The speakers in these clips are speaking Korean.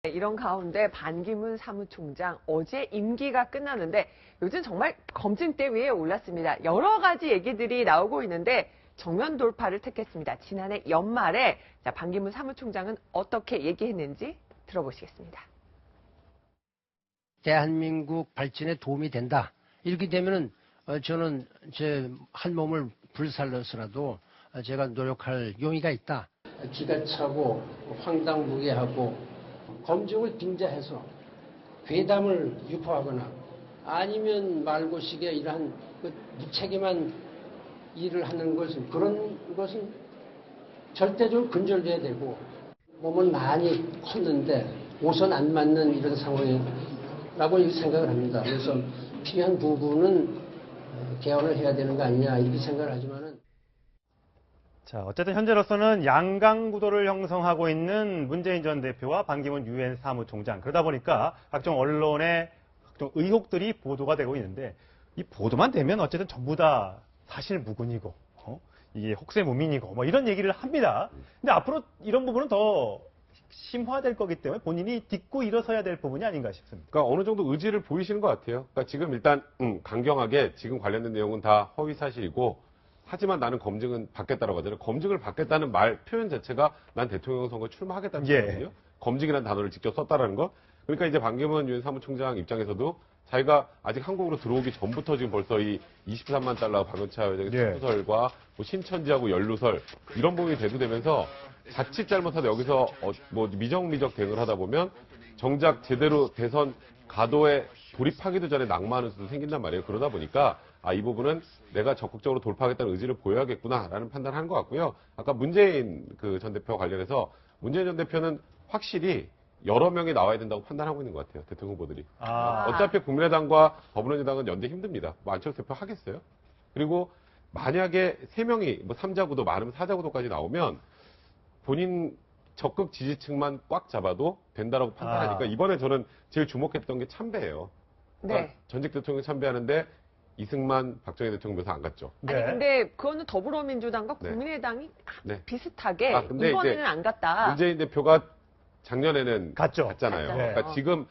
이런 가운데 반기문 사무총장 어제 임기가 끝나는데 요즘 정말 검증대 위에 올랐습니다. 여러 가지 얘기들이 나오고 있는데 정면 돌파를 택했습니다. 지난해 연말에 반기문 사무총장은 어떻게 얘기했는지 들어보시겠습니다. 대한민국 발전에 도움이 된다. 이렇게 되면은 저는 제 한 몸을 불살려서라도 제가 노력할 용의가 있다. 기가 차고 황당무계하고 검증을 빙자해서 괴담을 유포하거나 아니면 말고식의 이러한 무책임한 일을 하는 것은 그런 것은 절대적으로 근절돼야 되고 몸은 많이 컸는데 옷은 안 맞는 이런 상황이라고 생각을 합니다. 그래서 필요한 부분은 개헌을 해야 되는 거 아니냐 이렇게 생각을 하지만은. 자, 어쨌든 현재로서는 양강 구도를 형성하고 있는 문재인 전 대표와 반기문 유엔 사무총장. 그러다 보니까 각종 언론의 각종 의혹들이 보도가 되고 있는데 이 보도만 되면 어쨌든 전부 다 사실 무근이고 이게 혹세무민이고 뭐 이런 얘기를 합니다. 근데 앞으로 이런 부분은 더 심화될 거기 때문에 본인이 딛고 일어서야 될 부분이 아닌가 싶습니다. 그러니까 어느 정도 의지를 보이시는 것 같아요. 그러니까 지금 일단 강경하게 지금 관련된 내용은 다 허위 사실이고 하지만 나는 검증은 받겠다라고 하잖아요. 검증을 받겠다는 말 표현 자체가 난 대통령 선거에 출마하겠다는 뜻이거든요. 예. 검증이라는 단어를 직접 썼다라는 거. 그러니까 이제 반기문 유엔 사무총장 입장에서도 자기가 아직 한국으로 들어오기 전부터 지금 벌써 이 23만 달러 박은차 여장의 축구설과 뭐 신천지하고 연루설 이런 부분이 대두되면서 자칫 잘못하다 여기서 뭐 미적미적 대응을 하다 보면 정작 제대로 대선 가도에 돌입하기도 전에 낙마하는 수도 생긴단 말이에요. 그러다 보니까 이 부분은 내가 적극적으로 돌파하겠다는 의지를 보여야겠구나라는 판단을 한 것 같고요. 아까 문재인 전 대표와 관련해서 문재인 전 대표는 확실히 여러 명이 나와야 된다고 판단하고 있는 것 같아요. 대통령 후보들이. 어차피 국민의당과 더불어민주당은 연대 힘듭니다. 뭐 안철수 대표 하겠어요? 그리고 만약에 3명이 뭐 3자구도 많으면 4자구도까지 나오면 본인 적극 지지층만 꽉 잡아도 된다라고 판단하니까 이번에 저는 제일 주목했던 게 참배예요. 그러니까 네. 전직 대통령이 참배하는데 이승만, 박정희 대통령 묘사 안 갔죠. 아니 근데 그거는 더불어민주당과 국민의당이 비슷하게 근데 이번에는 안 갔다. 문재인 대표가 작년에는 갔잖아요. 그러니까 지금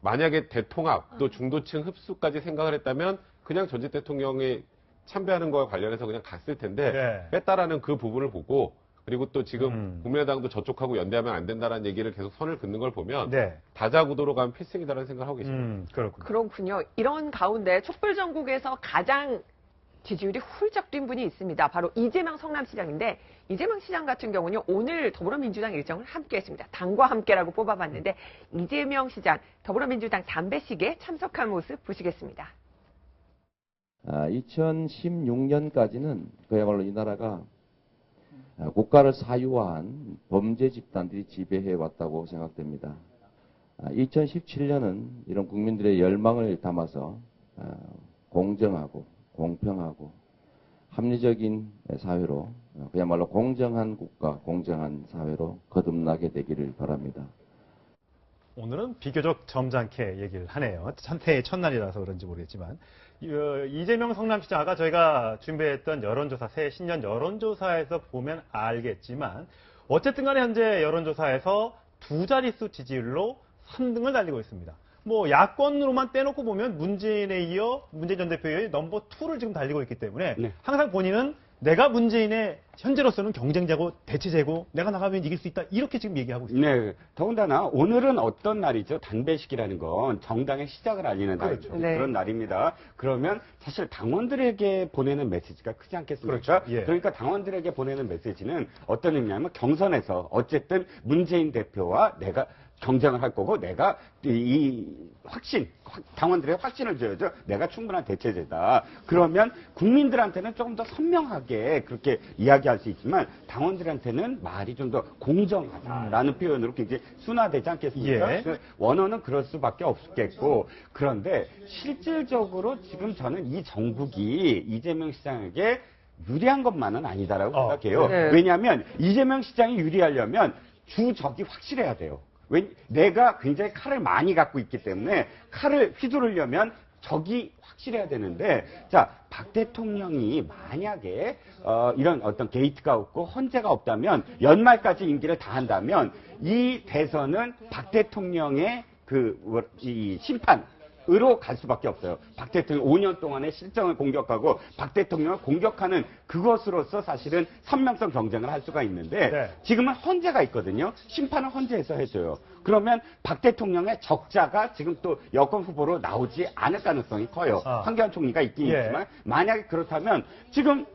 만약에 대통합 또 중도층 흡수까지 생각을 했다면 그냥 전직 대통령이 참배하는 거에 관련해서 그냥 갔을 텐데 뺐다라는 그 부분을 보고 그리고 또 지금 국민의당도 저쪽하고 연대하면 안 된다라는 얘기를 계속 선을 긋는 걸 보면 다자구도로 가면 필승이다라는 생각을 하고 계십니다. 그렇군요. 이런 가운데 촛불전국에서 가장 지지율이 훌쩍 뛴 분이 있습니다. 바로 이재명 성남시장인데 이재명 시장 같은 경우는 오늘 더불어민주당 일정을 함께 했습니다. 당과 함께라고 뽑아봤는데 이재명 시장 더불어민주당 담배식에 참석한 모습 보시겠습니다. 2016년까지는 그야말로 이 나라가 국가를 사유화한 범죄 집단들이 지배해왔다고 생각됩니다. 2017년은 이런 국민들의 열망을 담아서 공정하고 공평하고 합리적인 사회로 그야말로 공정한 국가, 공정한 사회로 거듭나게 되기를 바랍니다. 오늘은 비교적 점잖게 얘기를 하네요. 새해 첫날이라서 그런지 모르겠지만 이재명 성남시장 아까 저희가 준비했던 여론조사, 새해 신년 여론조사에서 보면 알겠지만 어쨌든 간에 현재 여론조사에서 두 자릿수 지지율로 3등을 달리고 있습니다. 뭐 야권으로만 떼놓고 보면 문재인에 이어 문재인 전 대표의 넘버 2를 지금 달리고 있기 때문에 항상 본인은 내가 문재인의 현재로서는 경쟁자고 대체제고 내가 나가면 이길 수 있다 이렇게 지금 얘기하고 있습니다. 네, 더군다나 오늘은 어떤 날이죠? 단배식이라는 건 정당의 시작을 알리는 날이죠. 그런 날입니다. 그러면 사실 당원들에게 보내는 메시지가 크지 않겠습니까? 그러니까 당원들에게 보내는 메시지는 어떤 의미냐면 경선에서 어쨌든 문재인 대표와 내가 경쟁을 할 거고 내가 이 확신, 당원들의 확신을 줘야죠. 내가 충분한 대체제다. 그러면 국민들한테는 조금 더 선명하게 그렇게 이야기할 수 있지만 당원들한테는 말이 좀 더 공정하다라는 표현으로 굉장히 순화되지 않겠습니까? 원어는 그럴 수밖에 없겠고 그런데 실질적으로 지금 저는 이 정국이 이재명 시장에게 유리한 것만은 아니다라고 생각해요. 왜냐하면 이재명 시장이 유리하려면 주적이 확실해야 돼요. 내가 굉장히 칼을 많이 갖고 있기 때문에 칼을 휘두르려면 적이 확실해야 되는데, 자, 박 대통령이 만약에 이런 어떤 게이트가 없고 헌재가 없다면, 연말까지 임기를 다 한다면 이 대선은 박 대통령의 이 심판으로 갈 수밖에 없어요. 박 대통령 5년 동안의 실정을 공격하고 박 대통령을 공격하는 그것으로서 사실은 선명성 경쟁을 할 수가 있는데, 네. 지금은 헌재가 있거든요. 심판은 헌재에서 해줘요. 그러면 박 대통령의 적자가 지금 또 여권 후보로 나오지 않을 가능성이 커요. 황교안 총리가 있긴 있지만, 만약에 그렇다면 지금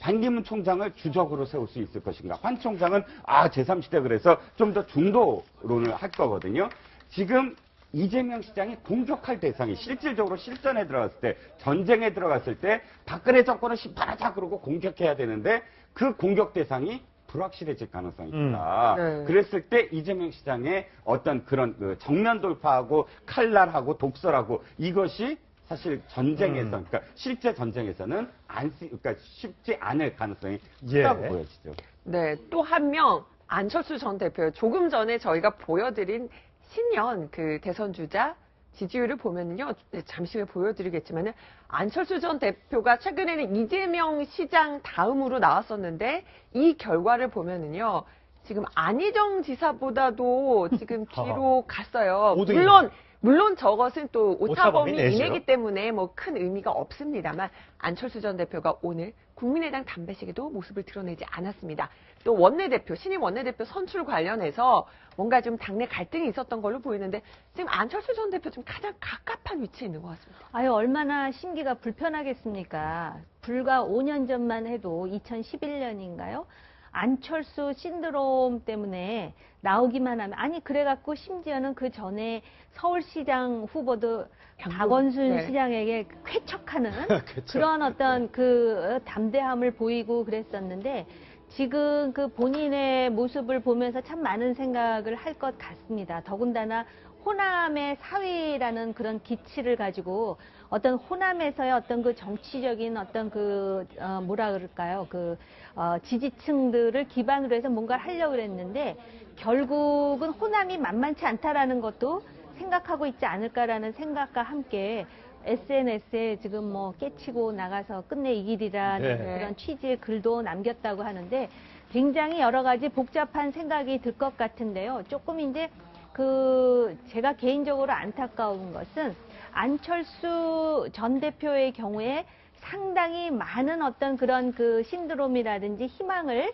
반기문 총장을 주적으로 세울 수 있을 것인가. 환 총장은 제3시대 그래서 좀 더 중도론을 할 거거든요. 지금 이재명 시장이 공격할 대상이 실질적으로 실전에 들어갔을 때, 전쟁에 들어갔을 때 박근혜 정권을 심판하자 그러고 공격해야 되는데, 그 공격 대상이 불확실해질 가능성이 있다. 그랬을 때 이재명 시장의 어떤 그런 정면 돌파하고 칼날하고 독설하고 이것이 사실 전쟁에서, 그러니까 실제 전쟁에서는 그러니까 쉽지 않을 가능성이 크다고 보여지죠. 네, 또 한 명 안철수 전 대표. 조금 전에 저희가 보여드린 신년 그 대선 주자 지지율을 보면요, 잠시 후에 보여드리겠지만은 안철수 전 대표가 최근에는 이재명 시장 다음으로 나왔었는데, 이 결과를 보면은요, 지금 안희정 지사보다도 지금 뒤로 갔어요. 물론 저것은 또 오차범위 이내기 때문에 뭐 큰 의미가 없습니다만, 안철수 전 대표가 오늘 국민의당 단배식에도 모습을 드러내지 않았습니다. 또 원내대표, 신임 원내대표 선출 관련해서 뭔가 좀 당내 갈등이 있었던 걸로 보이는데, 지금 안철수 전 대표 좀 가장 갑갑한 위치에 있는 것 같습니다. 아유, 얼마나 심기가 불편하겠습니까? 불과 5년 전만 해도 2011년인가요? 안철수 신드롬 때문에 나오기만 하면, 아니 그래갖고 심지어는 그 전에 서울시장 후보도 박원순 시장에게 쾌척하는 그런 어떤 그 담대함을 보이고 그랬었는데, 지금 그 본인의 모습을 보면서 참 많은 생각을 할 것 같습니다. 더군다나 호남의 사위라는 그런 기치를 가지고 어떤 호남에서의 어떤 그 정치적인 어떤 뭐라 그럴까요? 지지층들을 기반으로 해서 뭔가를 하려고 그랬는데, 결국은 호남이 만만치 않다라는 것도 생각하고 있지 않을까라는 생각과 함께 SNS에 지금 뭐 깨치고 나가서 끝내 이 길이라는 그런 취지의 글도 남겼다고 하는데, 굉장히 여러 가지 복잡한 생각이 들 것 같은데요. 조금 이제 제가 개인적으로 안타까운 것은 안철수 전 대표의 경우에 상당히 많은 어떤 그런 신드롬이라든지 희망을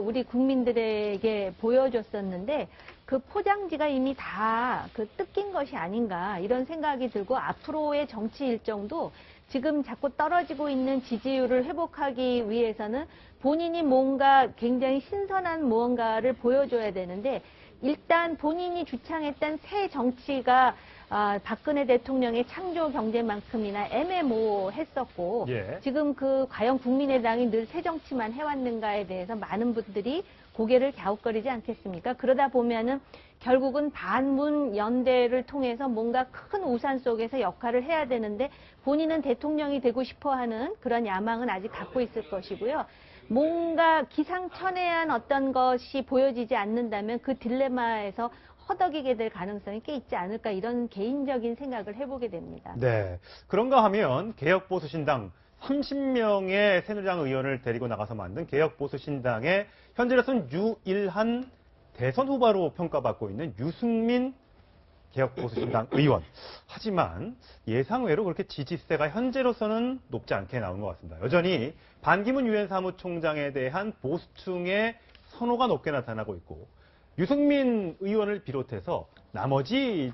우리 국민들에게 보여줬었는데, 그 포장지가 이미 다 뜯긴 것이 아닌가, 이런 생각이 들고, 앞으로의 정치 일정도 지금 자꾸 떨어지고 있는 지지율을 회복하기 위해서는 본인이 뭔가 굉장히 신선한 무언가를 보여줘야 되는데, 일단 본인이 주창했던 새 정치가 박근혜 대통령의 창조 경제만큼이나 애매모호했었고, 지금 과연 국민의당이 늘 새 정치만 해왔는가에 대해서 많은 분들이 고개를 갸웃거리지 않겠습니까? 그러다 보면은 결국은 반문 연대를 통해서 뭔가 큰 우산 속에서 역할을 해야 되는데, 본인은 대통령이 되고 싶어하는 그런 야망은 아직 갖고 있을 것이고요. 뭔가 기상천외한 어떤 것이 보여지지 않는다면 그 딜레마에서 허덕이게 될 가능성이 꽤 있지 않을까, 이런 개인적인 생각을 해보게 됩니다. 네. 그런가 하면 개혁보수신당 30명의 새누리당 의원을 데리고 나가서 만든 개혁보수신당의 현재로서는 유일한 대선 후보로 평가받고 있는 유승민 개혁보수신당 의원. 하지만 예상외로 그렇게 지지세가 현재로서는 높지 않게 나온 것 같습니다. 여전히 반기문 유엔 사무총장에 대한 보수층의 선호가 높게 나타나고 있고, 유승민 의원을 비롯해서 나머지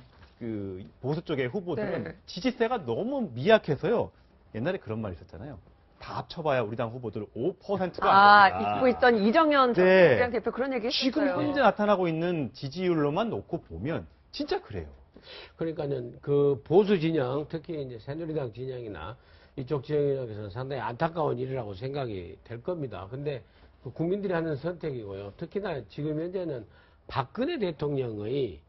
보수 쪽의 후보들은 지지세가 너무 미약해서요. 옛날에 그런 말이 있었잖아요. 다 합쳐봐야 우리 당 후보들 5%가 안 된다. 잊고 있던 이정현 전 대표 그런 얘기 했었어요. 지금 현재 나타나고 있는 지지율로만 놓고 보면 진짜 그래요. 그러니까는 보수 진영, 특히 이제 새누리당 진영이나 이쪽 진영에서는 상당히 안타까운 일이라고 생각이 될 겁니다. 근데 국민들이 하는 선택이고요. 특히나 지금 현재는 박근혜 대통령의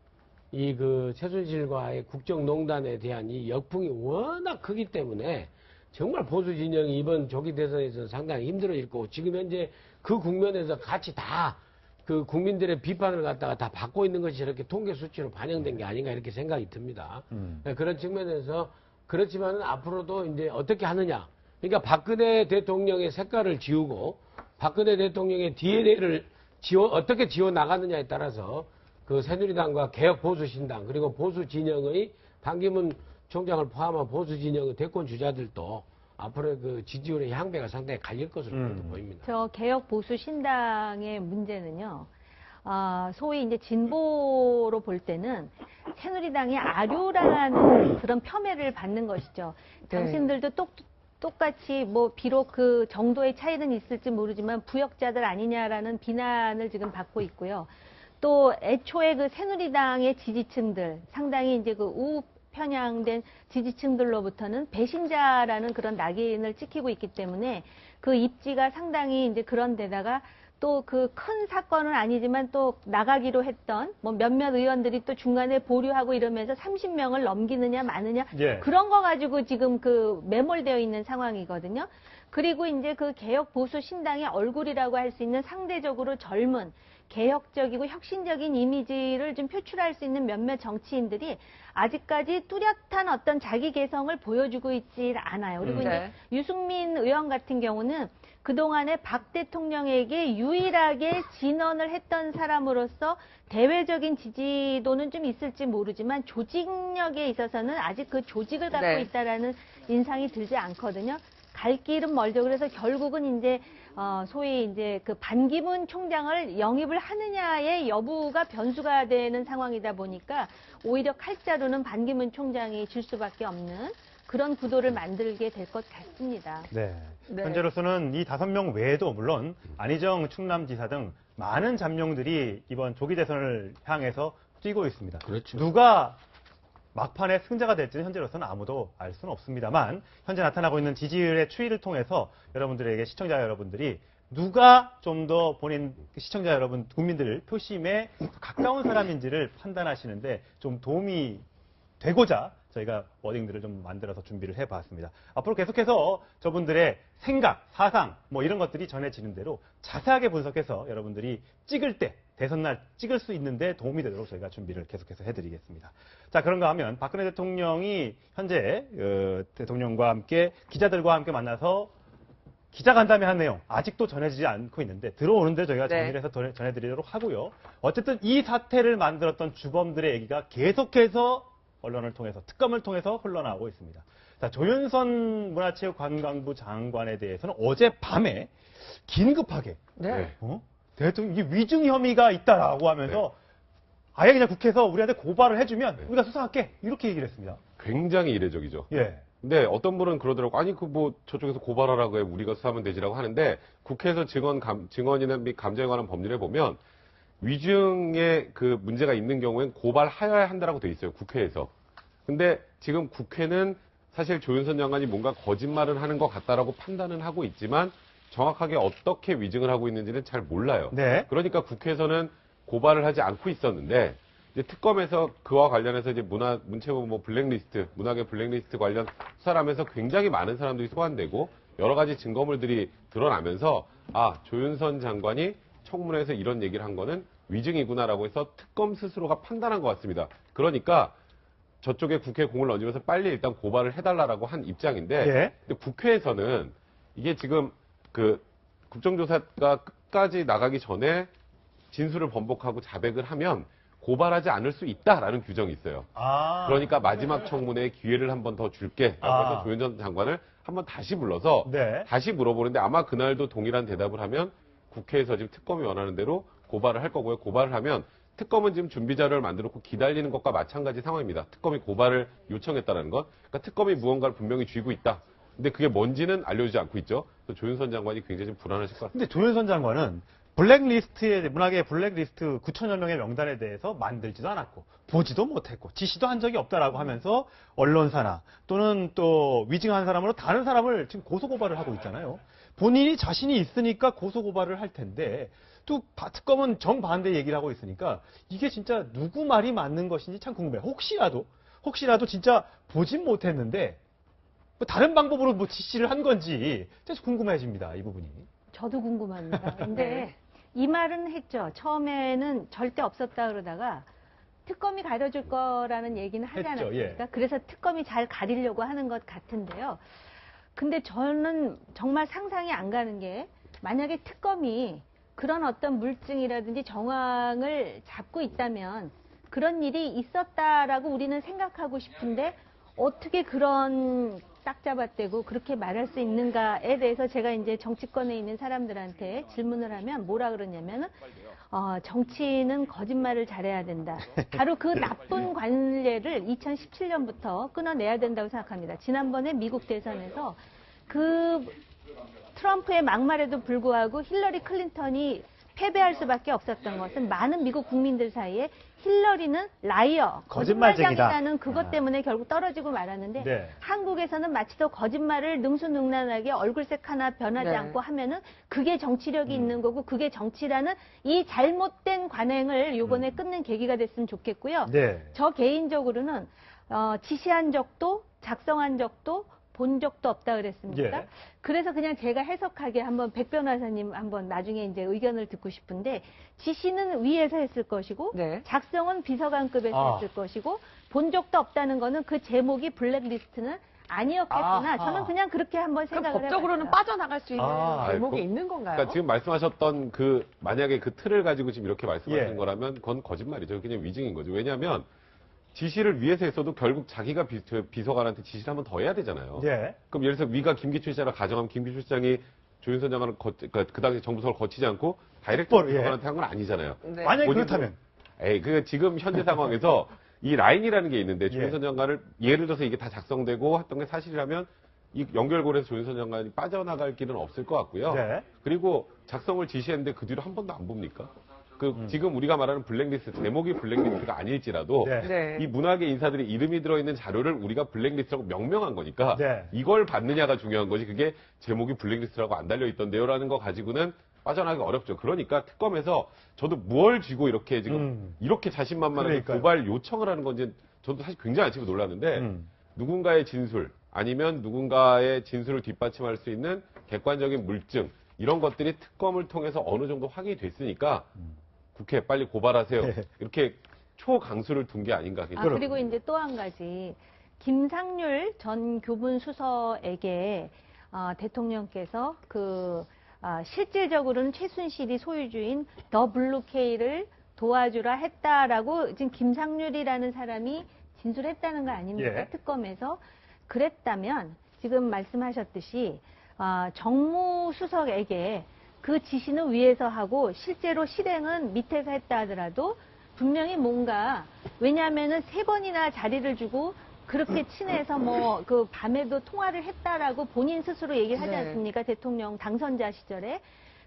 최순실과의 국정농단에 대한 이 역풍이 워낙 크기 때문에 정말 보수 진영이 이번 조기 대선에서 상당히 힘들어질 거고, 지금 현재 그 국면에서 같이 다 국민들의 비판을 갖다가 다 받고 있는 것이 이렇게 통계 수치로 반영된 게 아닌가, 이렇게 생각이 듭니다. 그런 측면에서 그렇지만 앞으로도 이제 어떻게 하느냐. 그러니까 박근혜 대통령의 색깔을 지우고 박근혜 대통령의 DNA를 어떻게 지워 나가느냐에 따라서 그 새누리당과 개혁보수신당 그리고 보수 진영의 반기문 총장을 포함한 보수 진영의 대권 주자들도 앞으로 그 지지율의 향배가 상당히 갈릴 것으로 보입니다. 저 개혁보수신당의 문제는요. 소위 이제 진보로 볼 때는 새누리당이 아류라는 그런 폄훼를 받는 것이죠. 네. 당신들도 똑같이 뭐 비록 그 정도의 차이는 있을지 모르지만 부역자들 아니냐라는 비난을 지금 받고 있고요. 또 애초에 그 새누리당의 지지층들 상당히 이제 그 우편향된 지지층들로부터는 배신자라는 그런 낙인을 찍히고 있기 때문에 그 입지가 상당히 이제 그런 데다가 또 그 큰 사건은 아니지만 또 나가기로 했던 뭐 몇몇 의원들이 또 중간에 보류하고 이러면서 30명을 넘기느냐 마느냐 예. 그런 거 가지고 지금 그 매몰되어 있는 상황이거든요. 그리고 이제 그 개혁 보수 신당의 얼굴이라고 할 수 있는 상대적으로 젊은 개혁적이고 혁신적인 이미지를 좀 표출할 수 있는 몇몇 정치인들이 아직까지 뚜렷한 어떤 자기 개성을 보여주고 있지 않아요. 그리고 이제 유승민 의원 같은 경우는 그동안에 박 대통령에게 유일하게 진언을 했던 사람으로서 대외적인 지지도는 좀 있을지 모르지만 조직력에 있어서는 아직 그 조직을 갖고 있다라는 인상이 들지 않거든요. 갈 길은 멀죠. 그래서 결국은 이제 소위 이제 그 반기문 총장을 영입을 하느냐의 여부가 변수가 되는 상황이다 보니까 오히려 칼자루는 반기문 총장이 질 수밖에 없는 그런 구도를 만들게 될 것 같습니다. 네. 현재로서는 이 5명 외에도 물론 안희정 충남지사 등 많은 잠룡들이 이번 조기 대선을 향해서 뛰고 있습니다. 그렇죠. 누가 막판에 승자가 될지는 현재로서는 아무도 알 수는 없습니다만 현재 나타나고 있는 지지율의 추이를 통해서 여러분들에게 시청자 여러분들이 누가 좀 더 본인 시청자 여러분 국민들 표심에 가까운 사람인지를 판단하시는데 좀 도움이 되고자 저희가 워딩들을 좀 만들어서 준비를 해봤습니다. 앞으로 계속해서 저분들의 생각, 사상 뭐 이런 것들이 전해지는 대로 자세하게 분석해서 여러분들이 찍을 때 대선날 찍을 수 있는데 도움이 되도록 저희가 준비를 계속해서 해드리겠습니다. 자, 그런가 하면 박근혜 대통령이 현재 대통령과 함께 기자들과 함께 만나서 기자간담회 한 내용 아직도 전해지지 않고 있는데 들어오는데 저희가 정리를 해서 전해드리도록 하고요. 어쨌든 이 사태를 만들었던 주범들의 얘기가 계속해서 언론을 통해서 특검을 통해서 흘러나오고 있습니다. 자, 조윤선 문화체육관광부 장관에 대해서는 어젯밤에 긴급하게 대통령 이게 위증 혐의가 있다라고 하면서 아예 그냥 국회에서 우리한테 고발을 해주면 우리가 수사할게 이렇게 얘기를 했습니다. 굉장히 이례적이죠. 예. 근데 어떤 분은 그러더라고. 아니 그 뭐 저쪽에서 고발하라고 해 우리가 수사하면 되지라고 하는데 국회에서 증언이나 및 감정에 관한 법률에 보면 위증에 그 문제가 있는 경우엔 고발하여야 한다라고 돼 있어요. 국회에서. 근데 지금 국회는 사실 조윤선 장관이 뭔가 거짓말을 하는 것 같다라고 판단은 하고 있지만 정확하게 어떻게 위증을 하고 있는지는 잘 몰라요. 네. 그러니까 국회에서는 고발을 하지 않고 있었는데 이제 특검에서 그와 관련해서 이제 문체부 뭐 블랙리스트, 문학의 블랙리스트 관련 수사를 하면서 굉장히 많은 사람들이 소환되고 여러 가지 증거물들이 드러나면서 아, 조윤선 장관이 청문회에서 이런 얘기를 한 거는 위증이구나라고 해서 특검 스스로가 판단한 것 같습니다. 그러니까 저쪽에 국회에 공을 얹으면서 빨리 일단 고발을 해달라고 한 입장인데 근데 국회에서는 이게 지금 그 국정조사가 끝까지 나가기 전에 진술을 번복하고 자백을 하면 고발하지 않을 수 있다라는 규정이 있어요. 그러니까 마지막 청문회에 기회를 한 번 더 줄게 라고 해서 조윤선 장관을 한번 다시 불러서 다시 물어보는데 아마 그날도 동일한 대답을 하면 국회에서 지금 특검이 원하는 대로 고발을 할 거고요. 고발을 하면 특검은 지금 준비 자료를 만들어놓고 기다리는 것과 마찬가지 상황입니다. 특검이 고발을 요청했다는 것. 그러니까 특검이 무언가를 분명히 쥐고 있다. 근데 그게 뭔지는 알려주지 않고 있죠. 그래서 조윤선 장관이 굉장히 좀 불안하실 것 같습니다. 근데 조윤선 장관은 블랙리스트의 문학의 블랙리스트 9천여 명의 명단에 대해서 만들지도 않았고 보지도 못했고 지시도 한 적이 없다라고 하면서 언론사나 또는 또 위증한 사람으로 다른 사람을 지금 고소고발을 하고 있잖아요. 본인이 자신이 있으니까 고소고발을 할 텐데 또 특검은 정반대 얘기를 하고 있으니까 이게 진짜 누구 말이 맞는 것인지 참 궁금해요. 혹시라도 진짜 보진 못했는데 뭐 다른 방법으로 뭐 지시를 한 건지 진짜 궁금해집니다. 이 부분이. 저도 궁금합니다. 근데 이 말은 했죠. 처음에는 절대 없었다 그러다가 특검이 가려줄 거라는 얘기는 하지 했죠, 않았습니까? 예. 그래서 특검이 잘 가리려고 하는 것 같은데요. 근데 저는 정말 상상이 안 가는 게 만약에 특검이 그런 어떤 물증이라든지 정황을 잡고 있다면 그런 일이 있었다라고 우리는 생각하고 싶은데 어떻게 그런 딱 잡아떼고 그렇게 말할 수 있는가에 대해서 제가 이제 정치권에 있는 사람들한테 질문을 하면 뭐라 그러냐면은 정치는 거짓말을 잘해야 된다. 바로 그 나쁜 관례를 2017년부터 끊어내야 된다고 생각합니다. 지난번에 미국 대선에서 그 트럼프의 막말에도 불구하고 힐러리 클린턴이 패배할 수밖에 없었던 것은 많은 미국 국민들 사이에 힐러리는 라이어, 거짓말쟁이다는 그것 때문에 결국 떨어지고 말았는데 네. 한국에서는 마치 더 거짓말을 능수능란하게 얼굴색 하나 변하지 네. 않고 하면은 그게 정치력이 있는 거고 그게 정치라는 이 잘못된 관행을 요번에 끊는 계기가 됐으면 좋겠고요. 네. 저 개인적으로는 지시한 적도 작성한 적도 본 적도 없다 그랬습니까? 예. 그래서 그냥 제가 해석하게 한번 백 변호사님 한번 나중에 이제 의견을 듣고 싶은데 지시는 위에서 했을 것이고 네. 작성은 비서관급에서 했을 것이고 본 적도 없다는 거는 그 제목이 블랙리스트는 아니었겠구나. 저는 그냥 그렇게 한번 그럼 생각을 법적으로는 해봤어요. 빠져나갈 수 있는 대목이 그- 있는 건가요? 그러니까 지금 말씀하셨던 만약에 그 틀을 가지고 지금 이렇게 말씀하시는 예. 거라면 그건 거짓말이죠. 그냥 위증인 거죠. 왜냐하면 지시를 위에서 했어도 결국 자기가 비서관한테 지시를 한번 더 해야 되잖아요. 예. 그럼 예를 들어서 위가 김기춘 시장을 가정하면 김기춘 시장이 조윤선 장관을 그러니까 그 당시 정부석을 거치지 않고 다이렉트 예. 비서관한테 한 건 아니잖아요. 네. 만약에 뭐지, 그렇다면. 지금 현재 상황에서 이 라인이라는 게 있는데 조윤선 예. 장관을 예를 들어서 이게 다 작성되고 했던 게 사실이라면 이 연결고리에서 조윤선 장관이 빠져나갈 길은 없을 것 같고요. 네. 그리고 작성을 지시했는데 그 뒤로 한 번도 안 봅니까? 지금 우리가 말하는 블랙리스트, 제목이 블랙리스트가 아닐지라도 네. 네. 이 문학의 인사들의 이름이 들어있는 자료를 우리가 블랙리스트라고 명명한 거니까 네. 이걸 받느냐가 중요한 거지 그게 제목이 블랙리스트라고 안 달려있던데요라는 거 가지고는 빠져나가기 어렵죠. 그러니까 특검에서 저도 뭘 쥐고 이렇게 지금 이렇게 자신만만하게 그러니까요. 고발 요청을 하는 건지 저도 사실 굉장히 아침에 놀랐는데 누군가의 진술 아니면 누군가의 진술을 뒷받침할 수 있는 객관적인 물증 이런 것들이 특검을 통해서 어느 정도 확인이 됐으니까 국회 빨리 고발하세요. 네. 이렇게 초강수를 둔 게 아닌가. 그리고 이제 또 한 가지 김상률 전 교문수석에게 대통령께서 실질적으로는 최순실이 소유주인 더 블루케이를 도와주라 했다라고 지금 김상률이라는 사람이 진술했다는 거 아닙니까? 예. 특검에서. 그랬다면 지금 말씀하셨듯이 정무수석에게 그 지시는 위에서 하고 실제로 실행은 밑에서 했다 하더라도 분명히 뭔가 왜냐하면은 3번이나 자리를 주고 그렇게 친해서 그 밤에도 통화를 했다라고 본인 스스로 얘기를 하지 네. 않습니까? 대통령 당선자 시절에.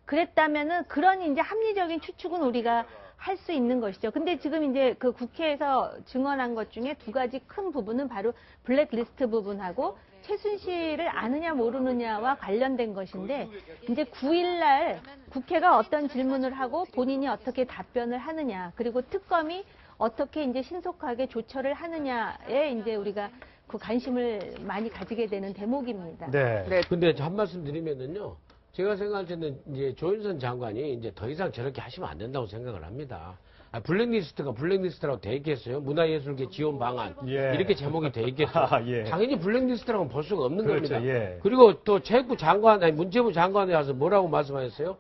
그랬다면은 그런 이제 합리적인 추측은 우리가 할 수 있는 것이죠. 근데 지금 이제 그 국회에서 증언한 것 중에 2가지 큰 부분은 바로 블랙리스트 부분하고 최순실을 아느냐 모르느냐와 관련된 것인데 이제 9일날 국회가 어떤 질문을 하고 본인이 어떻게 답변을 하느냐 그리고 특검이 어떻게 이제 신속하게 조처를 하느냐에 이제 우리가 그 관심을 많이 가지게 되는 대목입니다. 네. 네. 근데 한 말씀 드리면은요. 제가 생각할 때는 이제 조윤선 장관이 이제 더 이상 저렇게 하시면 안 된다고 생각을 합니다. 블랙리스트가 블랙리스트라고 돼 있겠어요? 문화예술계 지원 방안. 예. 이렇게 제목이 돼 있겠어요? 예. 당연히 블랙리스트라고는 볼 수가 없는 그렇죠, 겁니다. 예. 그리고 또 체육부 장관, 문체부 장관에 와서 뭐라고 말씀하셨어요?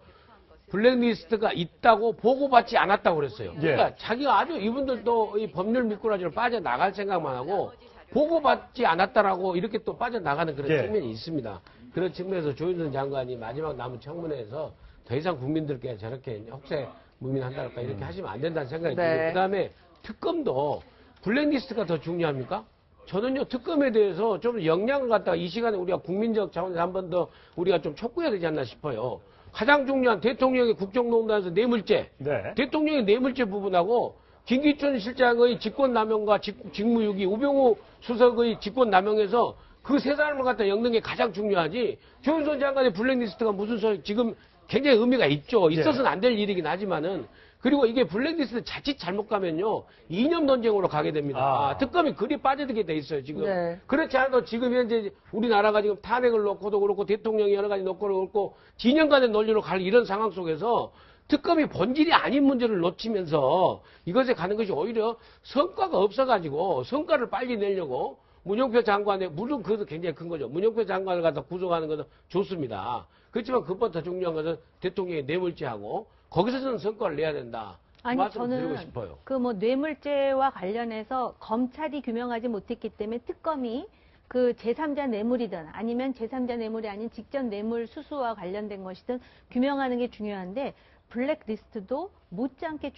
블랙리스트가 있다고 보고받지 않았다고 그랬어요. 그러니까 자기가 아주 이분들도 이 법률 미꾸라지로 빠져나갈 생각만 하고 보고받지 않았다라고 이렇게 또 빠져나가는 그런 예. 측면이 있습니다. 그런 측면에서 조윤선 장관이 마지막 남은 청문회에서 더 이상 국민들께 저렇게 혹세 무민한달까 이렇게 하시면 안 된다는 생각이 네. 들고 그다음에 특검도 블랙리스트가 더 중요합니까? 저는요 특검에 대해서 좀 역량을 갖다가 이 시간에 우리가 국민적 차원에서 한 번 더 우리가 좀 촉구해야 되지 않나 싶어요. 가장 중요한 대통령의 국정농단에서 뇌물죄, 네. 대통령의 뇌물죄 부분하고 김기춘 실장의 직권남용과 직무유기, 우병우 수석의 직권남용에서 그 3사람을 갖다 엮는 게 가장 중요하지. 조윤선 장관의 블랙리스트가 무슨 소리, 지금 굉장히 의미가 있죠. 있어서는 안 될 일이긴 하지만은. 그리고 이게 블랙리스트 자칫 잘못 가면요. 이념 논쟁으로 가게 됩니다. 특검이 그리 빠져들게 돼 있어요, 지금. 네. 그렇지 않아도 지금 현재 우리나라가 지금 탄핵을 놓고도 그렇고 대통령이 여러 가지 놓고도 그렇고 진영 간의 논리로 갈 이런 상황 속에서 특검이 본질이 아닌 문제를 놓치면서 이것에 가는 것이 오히려 성과가 없어가지고 성과를 빨리 내려고 문영표 장관의, 물론 그것도 굉장히 큰 거죠. 문영표 장관을 갖다 구속하는 것은 좋습니다. 그렇지만 그것보다 더 중요한 것은 대통령이 뇌물죄하고 거기서는 성과를 내야 된다. 아니, 말씀드리고 저는 싶어요. 그 뭐 뇌물죄와 관련해서 검찰이 규명하지 못했기 때문에 특검이 그 제3자 뇌물이든 아니면 제3자 뇌물이 아닌 직접 뇌물 수수와 관련된 것이든 규명하는 게 중요한데 블랙리스트도 못지않게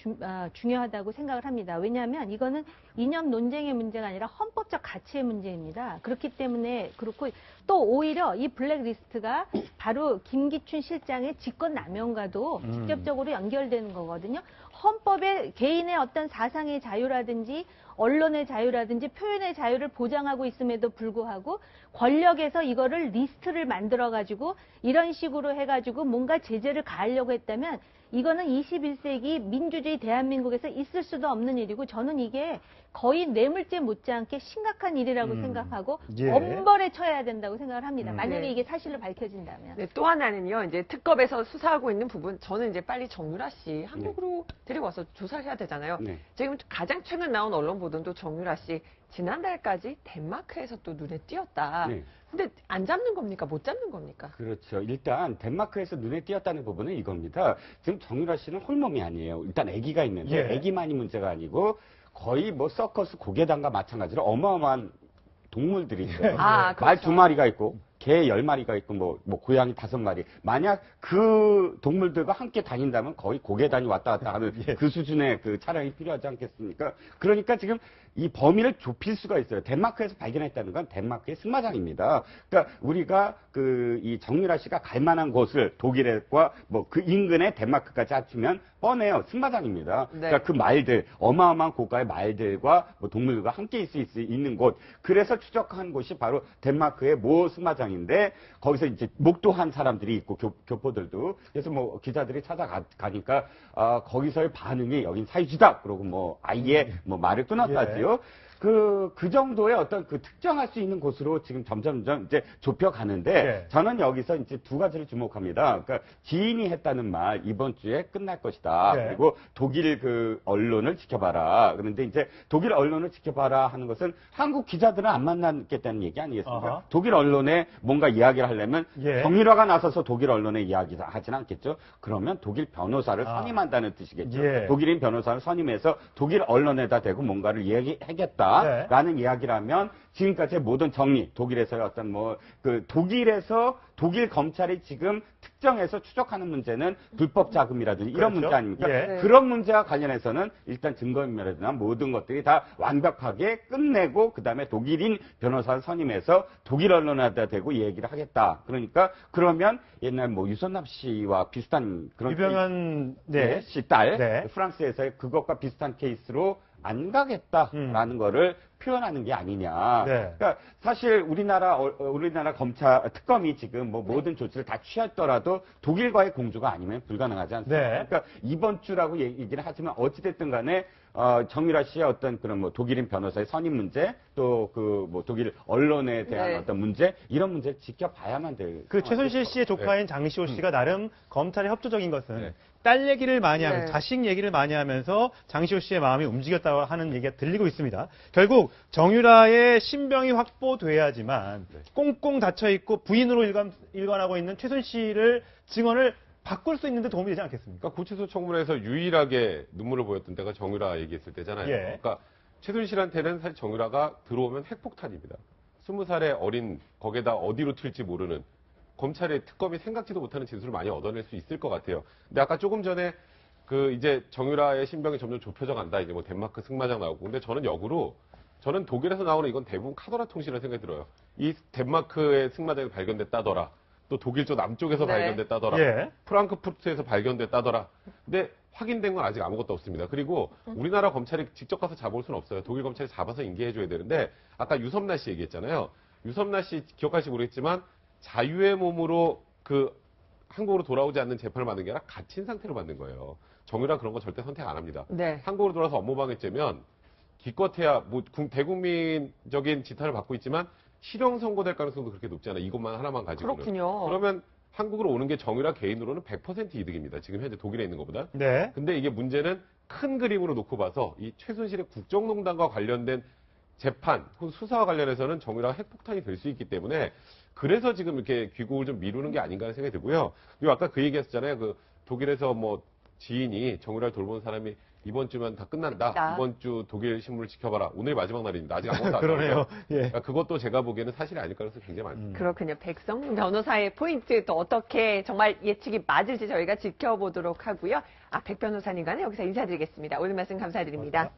중요하다고 생각을 합니다. 왜냐하면 이거는 이념 논쟁의 문제가 아니라 헌법적 가치의 문제입니다. 그렇기 때문에 그렇고 또 오히려 이 블랙리스트가 바로 김기춘 실장의 직권남용과도 직접적으로 연결되는 거거든요. 헌법에 개인의 어떤 사상의 자유라든지 언론의 자유라든지 표현의 자유를 보장하고 있음에도 불구하고 권력에서 이거를 리스트를 만들어가지고 이런 식으로 해가지고 뭔가 제재를 가하려고 했다면 이거는 21세기 민주주의 대한민국에서 있을 수도 없는 일이고 저는 이게 거의 뇌물죄 못지않게 심각한 일이라고 생각하고 예. 엄벌에 처해야 된다고 생각을 합니다. 만약에 네. 이게 사실로 밝혀진다면. 네, 또 하나는요, 이제 특검에서 수사하고 있는 부분, 저는 이제 빨리 정유라 씨 한국으로 데려와서 조사를 해야 되잖아요. 네. 지금 가장 최근 나온 언론 보도도 정유라 씨 지난달까지 덴마크에서 또 눈에 띄었다. 네. 근데 안 잡는 겁니까? 못 잡는 겁니까? 그렇죠. 일단 덴마크에서 눈에 띄었다는 부분은 이겁니다. 지금 정유라 씨는 홀몸이 아니에요. 일단 아기가 있는데 예. 아기만이 문제가 아니고 거의 뭐 서커스 고개단과 마찬가지로 어마어마한 동물들이 있어요. 아, 그렇죠. 말 2마리가 있고 개 10마리가 있고 뭐 고양이 5마리. 만약 그 동물들과 함께 다닌다면 거의 고개단이 왔다 갔다 하는 예. 그 수준의 그 차량이 필요하지 않겠습니까? 그러니까 지금 이 범위를 좁힐 수가 있어요. 덴마크에서 발견했다는 건 덴마크의 승마장입니다. 그러니까 우리가 이 정유라 씨가 갈 만한 곳을 독일과 뭐 그 인근의 덴마크까지 합치면 뻔해요. 승마장입니다. 네. 그러니까 그 말들, 어마어마한 고가의 말들과 뭐 동물들과 함께 있을 수 있는 곳. 그래서 추적한 곳이 바로 덴마크의 모 승마장인데 거기서 이제 목도한 사람들이 있고 교포들도. 그래서 뭐 기자들이 찾아가니까 거기서의 반응이 여긴 사유지다. 그러고 뭐 아예 뭐 말을 끊었다지요. 그 정도의 어떤 그 특정할 수 있는 곳으로 지금 점점점 이제 좁혀가는데 네. 저는 여기서 이제 두 가지를 주목합니다. 그러니까 지인이 했다는 말 이번 주에 끝날 것이다. 네. 그리고 독일 그 언론을 지켜봐라. 그런데 이제 독일 언론을 지켜봐라 하는 것은 한국 기자들은 안 만나겠다는 얘기 아니겠습니까? 아하. 독일 언론에 뭔가 이야기를 하려면 예. 정유라가 나서서 독일 언론에 이야기를 하진 않겠죠. 그러면 독일 변호사를 선임한다는 뜻이겠죠. 예. 독일인 변호사를 선임해서 독일 언론에다 대고 뭔가를 이야기하겠다. 네. 라는 이야기라면 지금까지의 모든 정리, 독일에서의 어떤 독일 검찰이 지금 특정해서 추적하는 문제는 불법 자금이라든지 이런 그렇죠. 문제 아닙니까? 예. 네. 그런 문제와 관련해서는 일단 증거인멸이나 모든 것들이 다 완벽하게 끝내고 그다음에 독일인 변호사를 선임해서 독일 언론에다 대고 얘기를 하겠다. 그러니까 그러면 옛날 뭐 유선남 씨와 비슷한 그런 유병현 네, 씨 딸 네. 프랑스에서의 그것과 비슷한 케이스로 안 가겠다라는 거를 표현하는 게 아니냐. 네. 그러니까 사실 우리나라 검찰 특검이 지금 뭐 모든 조치를 다 취했더라도 독일과의 공조가 아니면 불가능하지 않습니까? 네. 그러니까 이번 주라고 얘기를 하지만 어찌됐든 간에 정유라 씨의 어떤 그런 뭐 독일인 변호사의 선임 문제 또 그 뭐 독일 언론에 대한 네. 어떤 문제 이런 문제를 지켜봐야만 될. 그 최순실 씨의 조카인 네. 장시호 씨가 나름 검찰의 협조적인 것은 네. 딸 얘기를 많이 하면서 네. 자식 얘기를 많이 하면서 장시호 씨의 마음이 움직였다고 하는 얘기가 들리고 있습니다. 결국 정유라의 신병이 확보돼야지만 꽁꽁 닫혀 있고 부인으로 일관하고 있는 최순실을 증언을 바꿀 수 있는 데 도움이 되지 않겠습니까? 그러니까 구치소 청문회에서 유일하게 눈물을 보였던 때가 정유라 얘기했을 때잖아요. 예. 그러니까 최순실한테는 사실 정유라가 들어오면 핵폭탄입니다. 20살의 어린 거기에다 어디로 튈지 모르는 검찰의 특검이 생각지도 못하는 진술을 많이 얻어낼 수 있을 것 같아요. 근데 아까 조금 전에 이제 정유라의 신병이 점점 좁혀져 간다. 이제 뭐 덴마크 승마장 나오고. 근데 저는 역으로 저는 독일에서 나오는 이건 대부분 카더라 통신이라는 생각이 들어요. 이 덴마크의 승마장이 발견됐다더라. 또 독일 쪽 남쪽에서 네. 발견됐다더라. 예. 프랑크푸르트에서 발견됐다더라. 근데 확인된 건 아직 아무것도 없습니다. 그리고 우리나라 검찰이 직접 가서 잡아올 수는 없어요. 독일 검찰이 잡아서 인계해줘야 되는데 아까 유섬나 씨 얘기했잖아요. 유섬나 씨 기억하실지 모르겠지만 자유의 몸으로 한국으로 돌아오지 않는 재판을 받는 게 아니라 갇힌 상태로 받는 거예요. 정유라 그런 거 절대 선택 안 합니다. 네. 한국으로 돌아서 업무방해죄면 기껏해야 뭐 대국민적인 지탄을 받고 있지만 실형 선고될 가능성도 그렇게 높지 않아요. 이것만 하나만 가지고는. 그렇군요. 그러면 한국으로 오는 게 정유라 개인으로는 100% 이득입니다. 지금 현재 독일에 있는 것보다. 네. 근데 이게 문제는 큰 그림으로 놓고 봐서 이 최순실의 국정농단과 관련된 재판, 혹은 수사와 관련해서는 정유라가 핵폭탄이 될 수 있기 때문에 그래서 지금 이렇게 귀국을 좀 미루는 게 아닌가 하는 생각이 들고요. 그리고 아까 그 얘기했었잖아요. 그 독일에서 뭐 지인이 정유라를 돌보는 사람이 이번 주면 다 끝난다. 이번 주 독일 신문을 지켜봐라. 오늘이 마지막 날입니다. 아직 아무것도 안 그러네요. 예. 그러니까 그것도 제가 보기에는 사실이 아닐 가능성이 굉장히 많습니다. 그렇군요. 백성 변호사의 포인트 또 어떻게 정말 예측이 맞을지 저희가 지켜보도록 하고요. 백 변호사님과는 여기서 인사드리겠습니다. 오늘 말씀 감사드립니다.